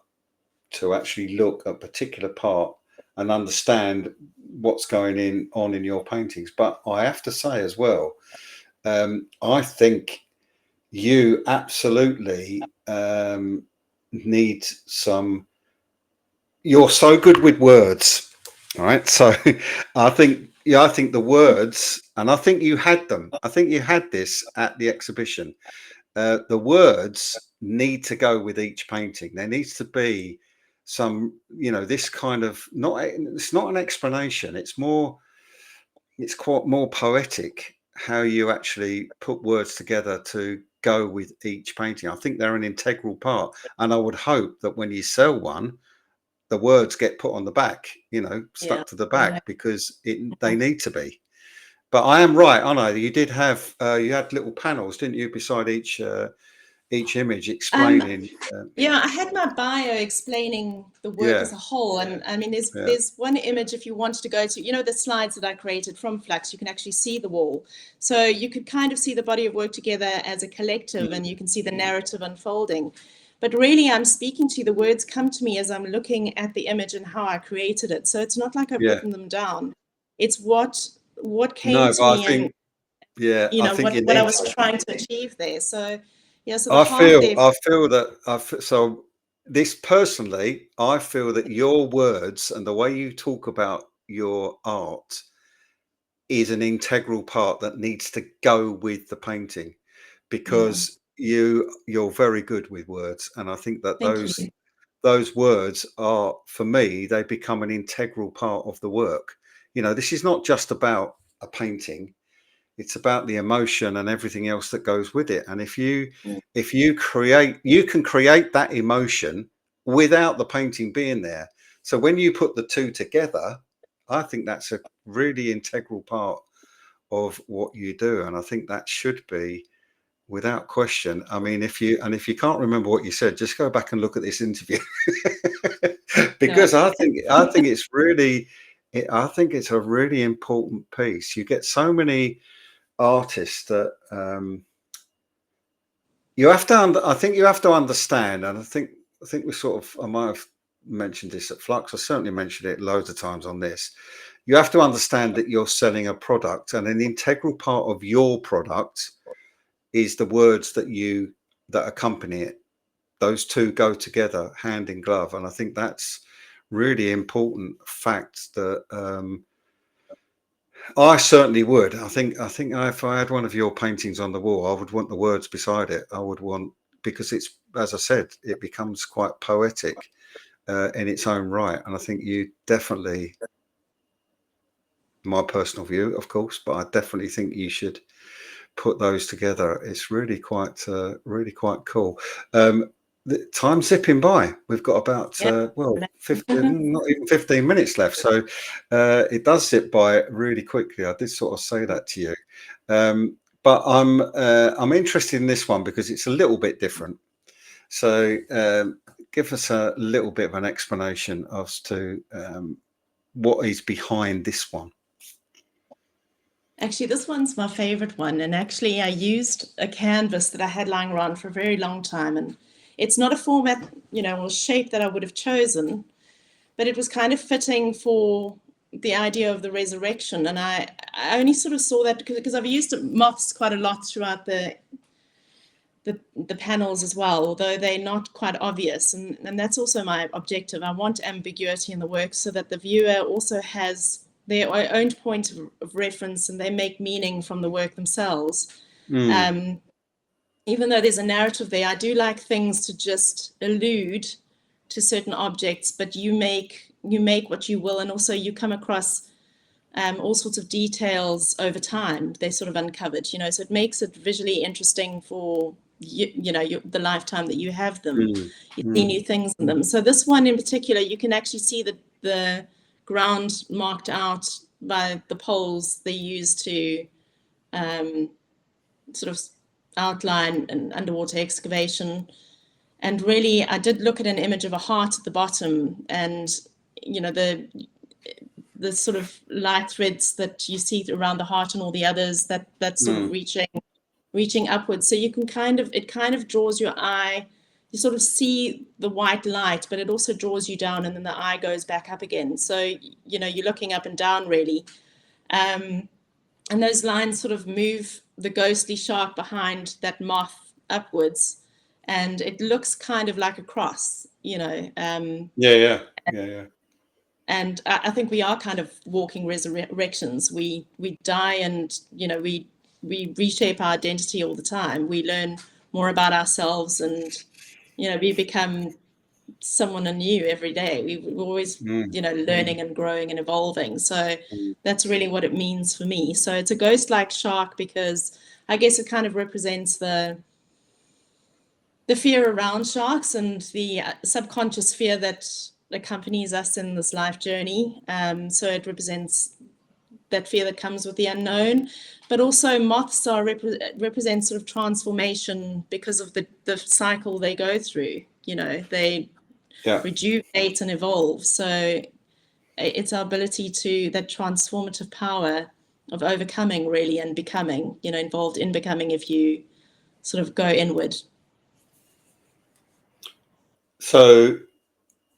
to actually look at a particular part and understand what's going on in your paintings. But I have to say as well, I think you absolutely need some. You're so good with words, all right? So I think the words, and I think you had them. I think you had this at the exhibition. The words need to go with each painting. There needs to be some, this kind of it's not an explanation. It's quite more poetic how you actually put words together to go with each painting. I think they're an integral part, and I would hope that when you sell one, the words get put on the back, stuck to the back, because they need to be. But I am right, aren't I? You did have you had little panels, didn't you, beside each image explaining. I had my bio explaining the work as a whole, and there's one image, if you wanted to go to, the slides that I created from Flux, you can actually see the wall, so you could kind of see the body of work together as a collective, and you can see the narrative unfolding. but really I'm speaking to you. The words come to me as I'm looking at the image and how I created it. So it's not like I've Yeah. written them down. It's what came No, to but I me, and think, yeah, I think you what I need was to. trying to achieve there. So yeah, so the I heart feel, there. I feel that so this personally, I feel that your words and the way you talk about your art is an integral part that needs to go with the painting, Yeah, because you're very good with words, and I think that thank you. those words are, for me, they become an integral part of the work. This is not just about a painting, it's about the emotion and everything else that goes with it. And Yeah. if you create, you can create that emotion without the painting being there. So when you put the two together, I think that's a really integral part of what you do, and I think that should be, without question. I mean, if you can't remember what you said, just go back and look at this interview. No, Because I think it's really, I think it's a really important piece. You get so many artists that you have to. I think you have to understand, and I think we sort of. I might have mentioned this at Flux. I certainly mentioned it loads of times on this. You have to understand that you're selling a product, and an integral part of your product is the words that accompany it. Those two go together hand in glove, and I think that's really important fact that I certainly would. I think if I had one of your paintings on the wall, I would want the words beside it. I would want, because it's, as I said, it becomes quite poetic in its own right, and I think you definitely, my personal view, of course, but I definitely think you should put those together. It's really quite cool. The time's zipping by. We've got about yeah. 15, not even 15 minutes left, so it does zip by really quickly. I did sort of say that to you, but I'm interested in this one because it's a little bit different. So give us a little bit of an explanation as to what is behind this one. Actually, this one's my favorite one. And actually, I used a canvas that I had lying around for a very long time. And it's not a format, or shape that I would have chosen, but it was kind of fitting for the idea of the resurrection. And I only sort of saw that because I've used moths quite a lot throughout the panels as well, although they're not quite obvious. And that's also my objective. I want ambiguity in the work so that the viewer also has their own point of reference and they make meaning from the work themselves. Mm, Even though there's a narrative there, I do like things to just allude to certain objects, but you make what you will, and also you come across all sorts of details over time. They're sort of uncovered, so it makes it visually interesting for the lifetime that you have them. mm, You see mm, new things in them. So this one in particular, you can actually see the ground marked out by the poles they use to sort of outline an underwater excavation. And really, I did look at an image of a heart at the bottom, and the sort of light threads that you see around the heart and all the others, that's sort of mm, reaching upwards. So it kind of draws your eye. You sort of see the white light, but it also draws you down, and then the eye goes back up again. So you're looking up and down really. And those lines sort of move the ghostly shark behind that moth upwards, and it looks kind of like a cross. yeah, yeah, yeah, yeah. And I think we are kind of walking resurrections. We die, and we reshape our identity all the time. We learn more about ourselves, and we become someone anew every day. We're always Mm, learning and growing and evolving. So mm, that's really what it means for me. So it's a ghost-like shark because I guess it kind of represents the fear around sharks and the subconscious fear that accompanies us in this life journey. So it represents that fear that comes with the unknown, but also moths are represent sort of transformation because of the cycle they go through. They yeah. rejuvenate and evolve. So it's our ability to that transformative power of overcoming really and becoming, involved in becoming if you sort of go inward. So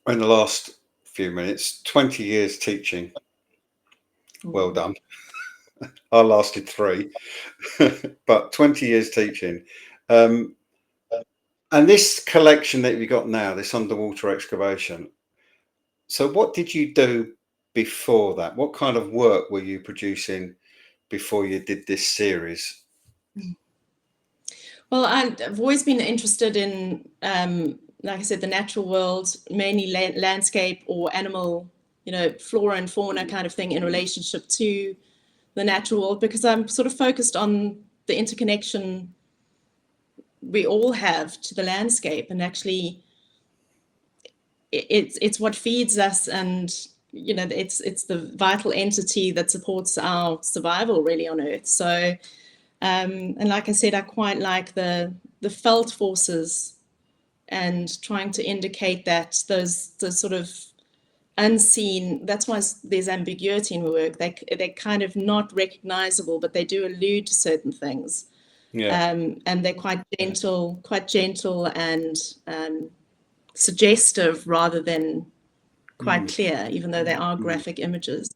in the last few minutes, 20 years teaching. Well Mm. done. I lasted 3, but 20 years teaching. Um, and this collection that you've got now, this underwater excavation. So what did you do before that? What kind of work were you producing before you did this series? Well, I've always been interested in, like I said, the natural world, mainly landscape or animal, flora and fauna kind of thing in relationship to the natural world, because I'm sort of focused on the interconnection we all have to the landscape, and actually, it's what feeds us, and it's the vital entity that supports our survival really on Earth. So, and like I said, I quite like the felt forces and trying to indicate that those sort of unseen, that's why there's ambiguity in work. They're kind of not recognizable, but they do allude to certain things. Yeah. And they're quite gentle and suggestive rather than quite Mm, clear, even though they are mm, graphic images.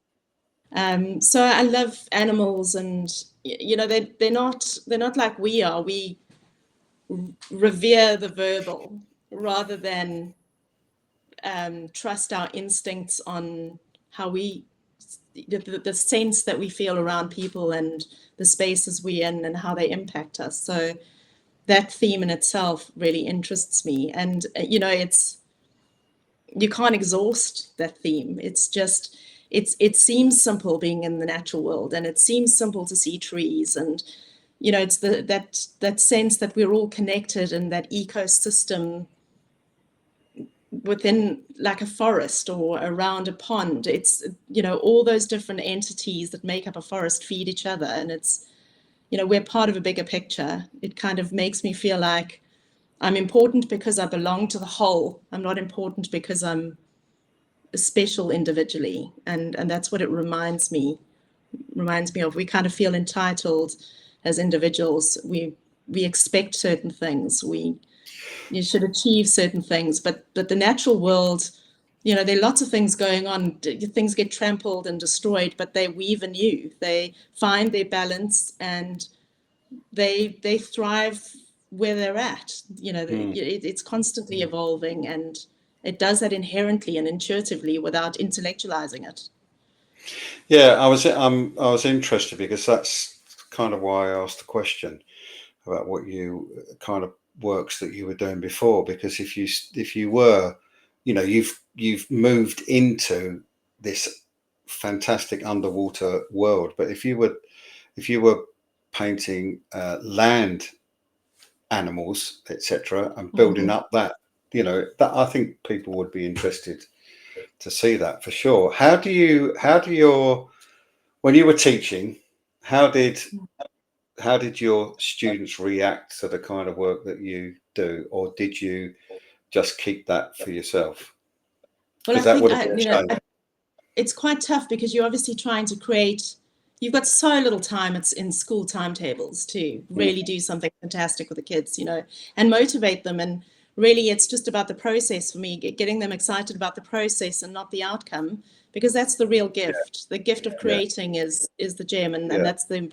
So I love animals, and they're not like we are. We revere the verbal rather than trust our instincts on how the sense that we feel around people and the spaces we're in and how they impact us. So that theme in itself really interests me. And, it's, you can't exhaust that theme. It's just, it seems simple being in the natural world, and it seems simple to see trees, and it's that sense that we're all connected in that ecosystem within, like a forest or around a pond. It's all those different entities that make up a forest feed each other, and it's we're part of a bigger picture. It kind of makes me feel like I'm important because I belong to the whole. I'm not important because I'm special individually, and that's what it reminds me of. We kind of feel entitled as individuals. We expect certain things. You should achieve certain things, but the natural world, there are lots of things going on. Things get trampled and destroyed, but they weave anew. They find their balance, and they thrive where they're at. mm. It's constantly evolving, and it does that inherently and intuitively without intellectualizing it. Yeah, I was interested because that's kind of why I asked the question about what you kind of works that you were doing before. Because if you were, you've moved into this fantastic underwater world. But if you were painting land animals, etc., and building Mm-hmm. up that, that I think people would be interested to see that for sure. How do your when you were teaching, how did how did your students react to the kind of work that you do, or did you just keep that for yourself? Well, Because I that think would have been a shame. it's quite tough because you're obviously trying to create. You've got so little time. It's in school timetables to Mm, really do something fantastic with the kids, and motivate them. And really, it's just about the process for me, getting them excited about the process and not the outcome, because that's the real gift. The gift of yeah, creating is the gem, and yeah. that's the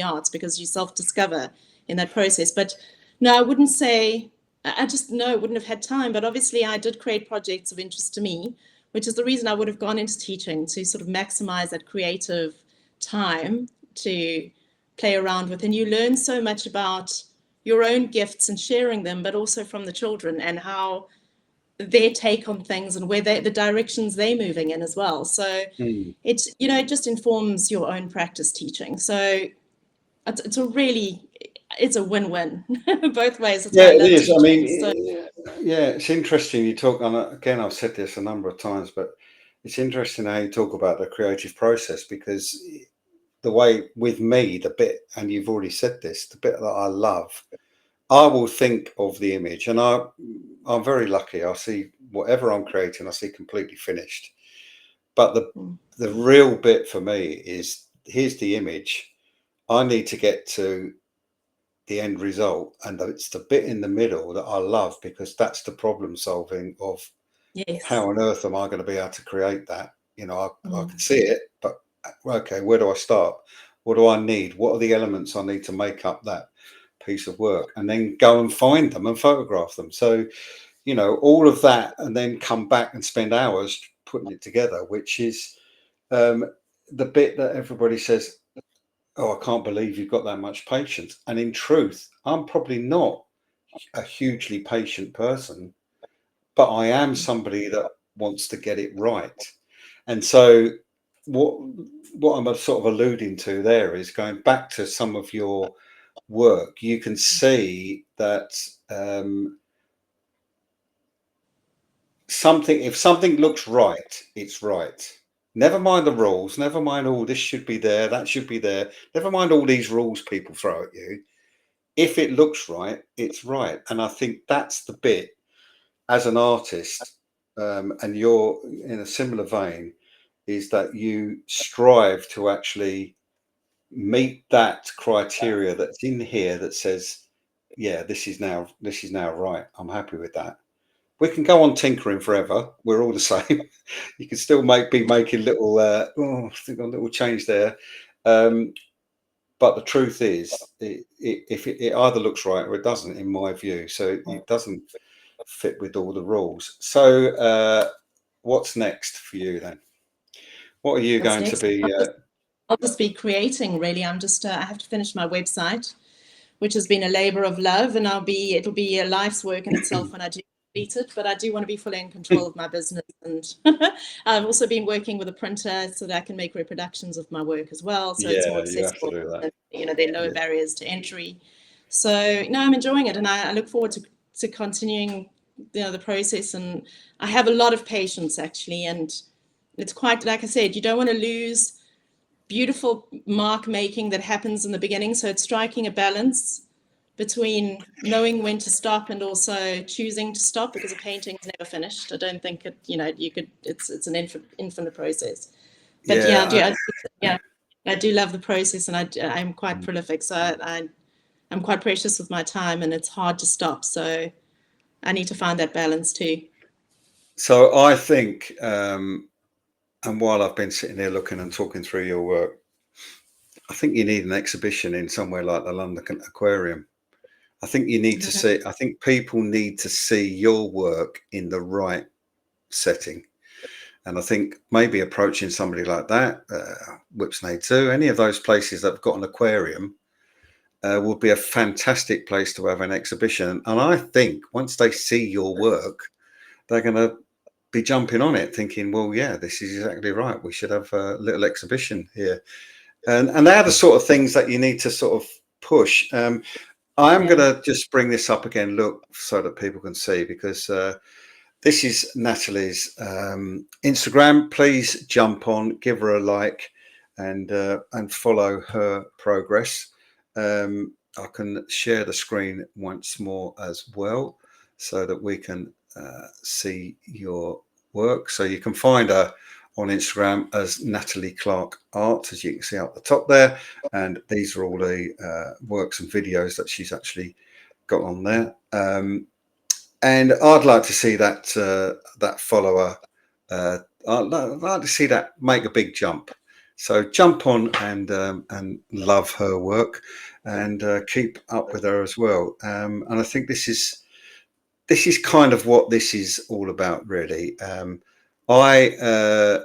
arts, because you self-discover in that process. But no, I wouldn't say. I just no, wouldn't have had time. But obviously, I did create projects of interest to me, which is the reason I would have gone into teaching, to sort of maximize that creative time to play around with. And you learn so much about your own gifts and sharing them, but also from the children and how their take on things and the directions they're moving in as well. So Mm. it just informs your own practice teaching. So it's a win-win both ways. That's why Yeah, I it love is. I teaching. mean, So yeah, it's interesting. You talk on again. I've said this a number of times, but it's interesting how you talk about the creative process because the way with me, the bit, and you've already said this, the bit that I love, I will think of the image, and I'm very lucky. I see whatever I'm creating, I see completely finished. But the real bit for me is here's the image. I need to get to the end result, and it's the bit in the middle that I love, because that's the problem solving of how Yes. on earth am I going to be able to create that? You know, I can Mm. see it, but okay, where do I start? What do I need? What are the elements I need to make up that piece of work? And then go and find them and photograph them. So, you know, all of that, and then come back and spend hours putting it together, which is um, the bit that everybody says, oh, I can't believe you've got that much patience. And in truth, I'm probably not a hugely patient person, but I am somebody that wants to get it right. And so what I'm sort of alluding to there is going back to some of your work. You can see that if something looks right, it's right. Never mind the rules. Never mind, oh, this should be there, that should be there. Never mind all these rules people throw at you. If it looks right, it's right. And I think that's the bit as an artist, and you're in a similar vein, is that you strive to actually meet that criteria that's in here that says, yeah, this is now right. I'm happy with that. We can go on tinkering forever. We're all the same. You can still be making little I think a little change there. But the truth is, it either looks right or it doesn't, in my view. So it doesn't fit with all the rules. So what's next for you then? What are you What's going to next? be? I'll just be creating, really. I'm just, I have to finish my website, which has been a labor of love, and it'll be a life's work in itself when I do complete it. But I do want to be fully in control of my business, and I've also been working with a printer so that I can make reproductions of my work as well, so it's more Yeah, you have to accessible. do that. You know, there are lower Yeah. barriers to entry. So no, I'm enjoying it, and I look forward to continuing, you know, the process. And I have a lot of patience, actually, and it's quite, like I said, you don't want to lose beautiful mark making that happens in the beginning. So it's striking a balance between knowing when to stop and also choosing to stop, because a painting is never finished. I don't think it, you know, you could, it's an infinite process. But yeah, Yeah. yeah, I do love the process, and I'm quite prolific. So I'm quite precious with my time, and it's hard to stop. So I need to find that balance too. So I think, and while I've been sitting here looking and talking through your work, I think you need an exhibition in somewhere like the London Aquarium. I think you need to see. I think people need to see your work in the right setting. And I think maybe approaching somebody like that, Whipsnade Zoo, any of those places that have got an aquarium, would be a fantastic place to have an exhibition. And I think once they see your work, they're going to be jumping on it, thinking, well, yeah, this is exactly right. We should have a little exhibition here. And they're the sort of things that you need to sort of push. I am going to just bring this up again, look, so that people can see, because this is Natalie's Instagram. Please jump on, give her a like, and follow her progress. I can share the screen once more as well, so that we can see your work. So you can find her on Instagram as Natalie Clarke Art, as you can see up the top there. And these are all the works and videos that she's actually got on there. And I'd like to see that follower. I'd like to see that make a big jump. So jump on and love her work, and keep up with her as well. And I think this is kind of what this is all about, really. I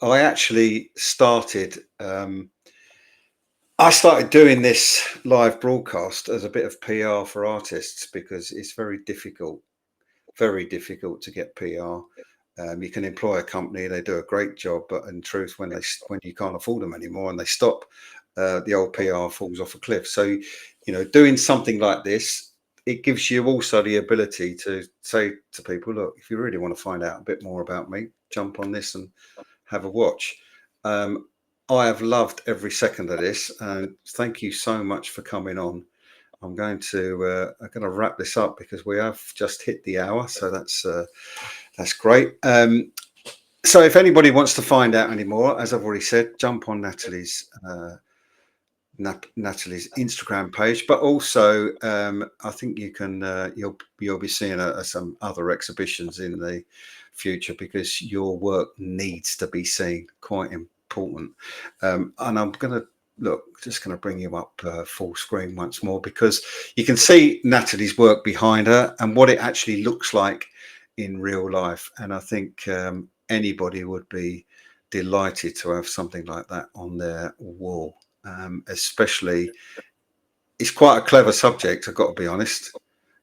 actually started. I started doing this live broadcast as a bit of PR for artists, because it's very difficult to get PR. You can employ a company; they do a great job, but in truth, when you can't afford them anymore and they stop, the old PR falls off a cliff. So, you know, doing something like this, it gives you also the ability to say to people, look, if you really want to find out a bit more about me, jump on this and have a watch. I have loved every second of this, and thank you so much for coming on. I'm going to wrap this up, because we have just hit the hour, so that's great. So if anybody wants to find out any more, as I've already said, jump on Natalie's Natalie's Instagram page, but also I think you can you'll be seeing some other exhibitions in the future, because your work needs to be seen. Quite important. And I'm just going to bring you up full screen once more, because you can see Natalie's work behind her and what it actually looks like in real life. And I think anybody would be delighted to have something like that on their wall. Especially, it's quite a clever subject, I've got to be honest,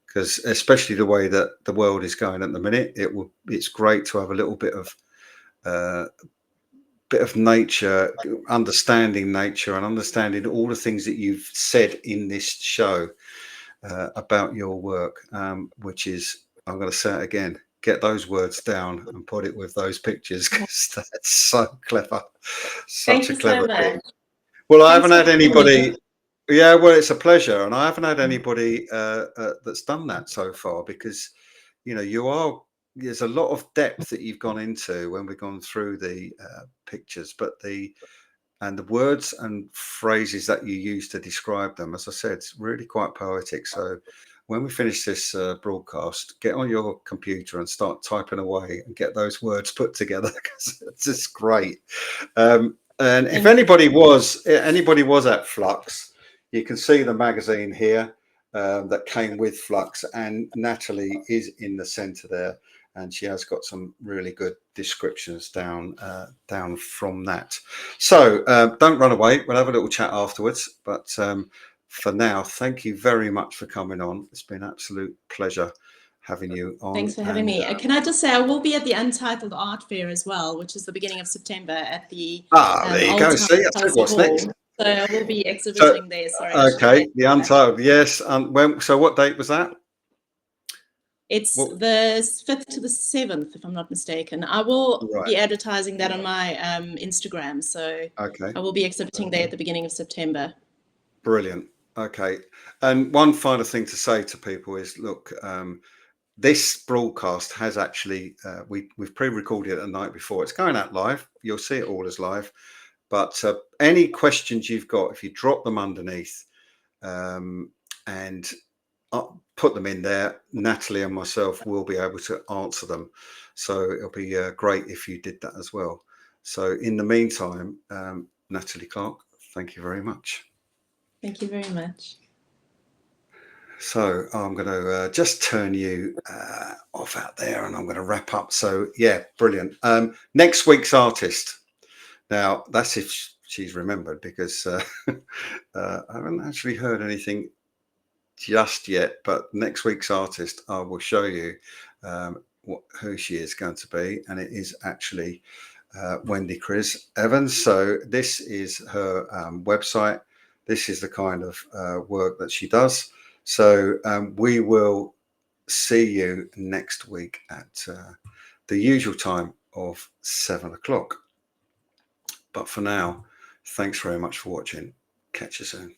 because especially the way that the world is going at the minute, it's great to have a little uh, bit of nature, understanding nature, and understanding all the things that you've said in this show about your work, which is, I'm going to say it again, get those words down and put it with those pictures, because that's so clever, Thank such a you so clever thing. much. Well, I Thanks haven't for had having me. anybody. Yeah, well, it's a pleasure, and I haven't had anybody that's done that so far, because there's a lot of depth that you've gone into when we've gone through the pictures, but the words and phrases that you use to describe them, as I said, it's really quite poetic. So when we finish this broadcast, get on your computer and start typing away and get those words put together, because it's just great. And if Thank anybody was at Flux, you can see the magazine here that came with Flux, and Natalie is in the centre there, and she has got some really good descriptions down from that. So don't run away. We'll have a little chat afterwards. But for now, thank you very much for coming on. It's been an absolute pleasure having you on. Thanks for having And me. Can I just say I will be at the Untitled Art Fair as well, which is the beginning of September at the there you Old go. Town See, I said Chelsea what's next. Hall. So I will be So exhibiting there. Sorry, I should have okay, mentioned the that. Untitled. Yes. When? So what date was that? It's What? the 5th to the 7th, if I'm not mistaken. I will Right. be advertising that on my Instagram. So Okay. I will be exhibiting there at the beginning of September. Brilliant. Okay. And one final thing to say to people is, look, this broadcast has actually we've pre-recorded it the night before. It's going out live. You'll see it all as live. But any questions you've got, if you drop them underneath and put them in there, Natalie and myself will be able to answer them. So it'll be great if you did that as well. So in the meantime, Natalie Clarke, thank you very much. Thank you very much. So I'm going to just turn you off out there, and I'm going to wrap up. So yeah, brilliant. Next week's artist. Now that's if she's remembered, because I haven't actually heard anything just yet. But next week's artist, I will show you who she is going to be, and it is actually Wendy Chris Evans. So this is her website. This is the kind of work that she does. So we will see you next week at the usual time of 7 o'clock. But for now, thanks very much for watching. Catch you soon.